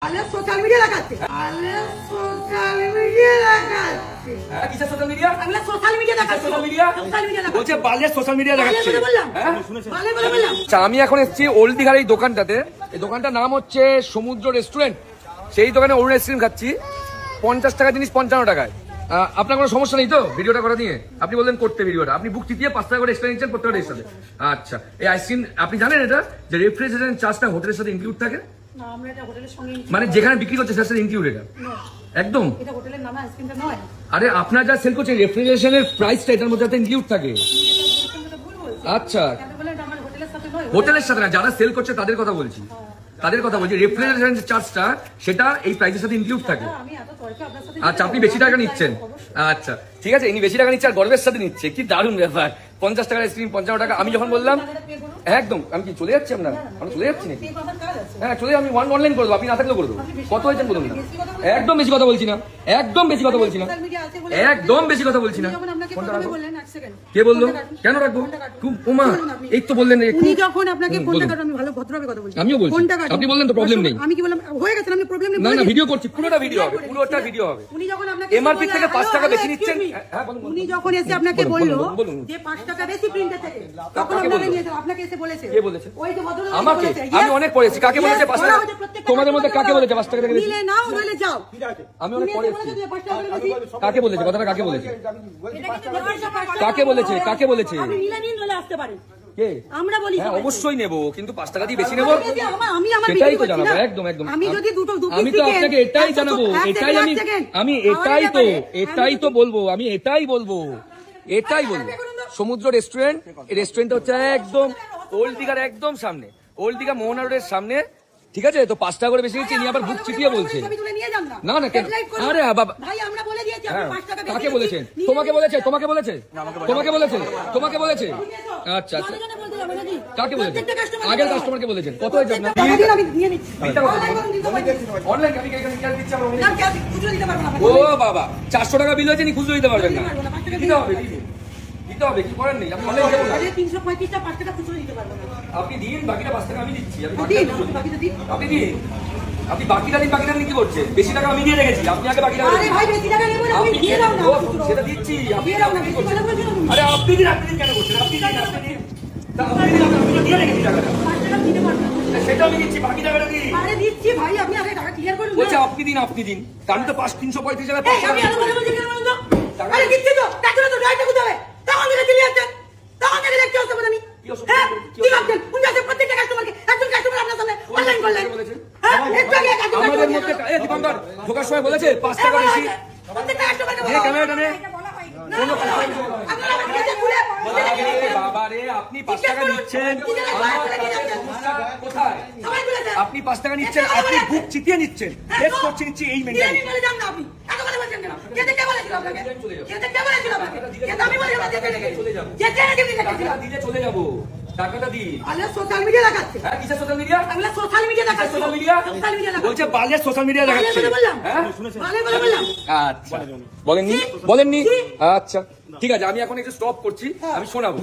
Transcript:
Social media দেখাচ্ছে social media দেখাচ্ছে কিসের সোশ্যাল মিডিয়া? সোশ্যাল মিডিয়া দেখাচ্ছে সোশ্যাল মিডিয়া বলছে বালের সোশ্যাল মিডিয়া দেখাচ্ছে। আমি এখন এসেছি ওল্ড দিঘার এই দোকানটাতে। এই দোকানটার নাম হচ্ছে সমুদ্র রেস্টুরেন্ট। সেই দোকানে অরুণ আইসক্রিম খাচ্ছি 50 টাকা জিনিস 55 টাকায়। আপনার কোনো সমস্যা নেই তো ভিডিওটা করা নিয়ে? আপনি বললেন করতে ভিডিওটা, আপনি বুক চিতিয়ে 5 টাকা করে এক্সট্রা নিচ্ছেন প্রত্যেকটা এর সাথে। আচ্ছা, এই আইসক্রিম আপনি জানেন এটা যে রেফ্রিজারেশন চার্জটা হোটেলের সাথে ইনক্লুড থাকে? মানে যেখানে বিক্রি করছে সেটার সাথে ইনক্লুড এটা একদম। আরে আপনার যা সেল করছেন রেফ্রিজারেশনের প্রাইসটা এটার মধ্যে ইনক্লুড থাকে। আচ্ছা, হোটেলের সাথে না, যারা সেল করছে তাদের কথা বলছি, তাদের কথা বলছি। রেফ্রিজারেশন চার্জটা সেটা এই প্রাইসের সাথে ইনক্লুড থাকে। আচ্ছা, আপনি বেশি টাকা নিচ্ছেন। আচ্ছা ঠিক আছে, ইনি বেশি টাকা নিচ্ছে আর গর্বের সাথে নিচ্ছে, কি দারুণ ব্যাপার। 50 টাকার আইসক্রিম 55 টাকা। আমি যখন বললাম একদম, আমি কি চলে যাচ্ছি? আপনার আমি চলে যাচ্ছি নাকি? হ্যাঁ চলে, আমি অনলাইন করে দেবো, আপনি না থাকলেও করে দেবো। কত হয়েছেন বলুন না? একদম বেশি কথা বলছি না, একদম বেশি কথা বলছি না, একদম বেশি কথা বলছি না। কে বললো? কেন রাখবো? উমা এই তো বললেন, আমিও বলছি, আপনি বললেন তো প্রবলেম নেই। আমি কি বললাম হয়ে গেছে? আমি প্রবলেম নেই, না না ভিডিও করছি, পুরোটা ভিডিও হবে, পুরোটা ভিডিও হবে। এমআরপি থেকে 5 টাকা বেশি নিচ্ছেন। উনি যখন এসে আপনাকে বললো যে 5 টাকা বেশি প্রিন্টার থেকে, তখন আপনাকে এসে বলেছে। কে বলেছে? ওই যে ভদ্রলোক আমাকে। আমি অনেক পড়েছি, কাকে বলেছে 5 টাকা? তোমাদের মধ্যে কাকে বলেছে 5 টাকা থেকে বেশি? নিলে নাও নইলে যাও। আমি অনেক পড়েছি, কাকে বলেছে কথাটা? কাকে বলেছে? কাকে বলেছে? কাকে বলেছে? আপনি নিলে নিন, নইলে আসতে পারেন। কে? আমরা বলি হ্যাঁ অবশ্যই নেব, কিন্তু 5 টাকা দিয়ে বেশি নেব, সেটাই তো জানাবো। একদম একদম, আমি যদি দুটো আমি তো আপনাকে এটাই জানাবো, এটাই আমি এটাই তো বলবো, আমি এটাই বলবো। সমুদ্র রেস্টুরেন্ট, এই রেস্টুরেন্টটা হচ্ছে একদম ওল্ড দিঘার একদম সামনে, ওল্ড দিঘা মোহনা রোডের সামনে, ঠিক আছে? তো 5 টাকা করে বেশি নিচ্ছে, নিয়ে আবার বুক চিপিয়ে বলছে। না না কেন? আরে বাবা, কাকে বলেছেন? তোমাকে বলেছে? তোমাকে বলেছে? তোমাকে বলেছে? তোমাকে বলেছে? আচ্ছা আচ্ছা, কাকে বলেছে? আগের কাস্টমারকে বলেছেন। কত হয়েছে আপনার? ও বাবা, 400 টাকা বিল হয়েছে, খুচরো দিতে পারবেন না? দিতে হবে, দিতে হবে, কি করেন নেই। আপনি দিন, বাকিটা 5 টাকা আমি দিচ্ছি। আপনি দিন, আপনি বাকিটা দিন। বাকিটা দিন কি করছে? বেশি টাকা আমি দিয়ে রেখেছি, আপনি আগে বাকিটা সেটা দিচ্ছি। আরে আপনি দিন, আপনি দিন কেন করছেন? আপনি দিন, আপনি দিন, আপনি তো দিয়ে রেখেছি টাকাটা, সেটা আমি দিচ্ছি। বাকি টাকাটা দিন। দিচ্ছি ভাই, আপনি আগে টাকা ক্লিয়ার করুন। বলছে আপনি দিন, আপনি দিন। আমি তো 335 টাকা দিচ্ছি তো, টাকা তো রাইট করতে হবে। তখন থেকে দিলি আছেন, তখন থেকে দেখতে হচ্ছে আমি হ্যাঁ কি ভাবছেন? উনি প্রত্যেকটা কাস্টমারকে, একজন কাস্টমার আপনার সামনে অনলাইন করলেন। হ্যাঁ একটু আগে আমাদের মধ্যে দীপঙ্কর ঢোকার সময় বলেছে 5 টাকা বেশি। প্রত্যেকটা কাস্টমারকে ক্যামেরাটা নে কোনো বাবা রে, আপনি 5 টাকা নিচ্ছেন, কোথায় আপনি 5 টাকা নিচ্ছেন? আপনি বুক চিতিয়ে নিচ্ছেন, বেশ করছে নিচ্ছি এই মেন্টালিটি। চলে যাবো, টাকাটা দিই। সোশ্যাল মিডিয়া দেখাচ্ছে। হ্যাঁ কিসের সোশ্যাল মিডিয়া? সোশ্যাল মিডিয়া দেখাচ্ছে। সোশ্যাল মিডিয়া বলছে বালের সোশ্যাল মিডিয়া দেখাচ্ছে। আচ্ছা বলেননি? বলেননি? আচ্ছা ঠিক আছে, আমি এখন একটু স্টপ করছি, আমি শোনাবো।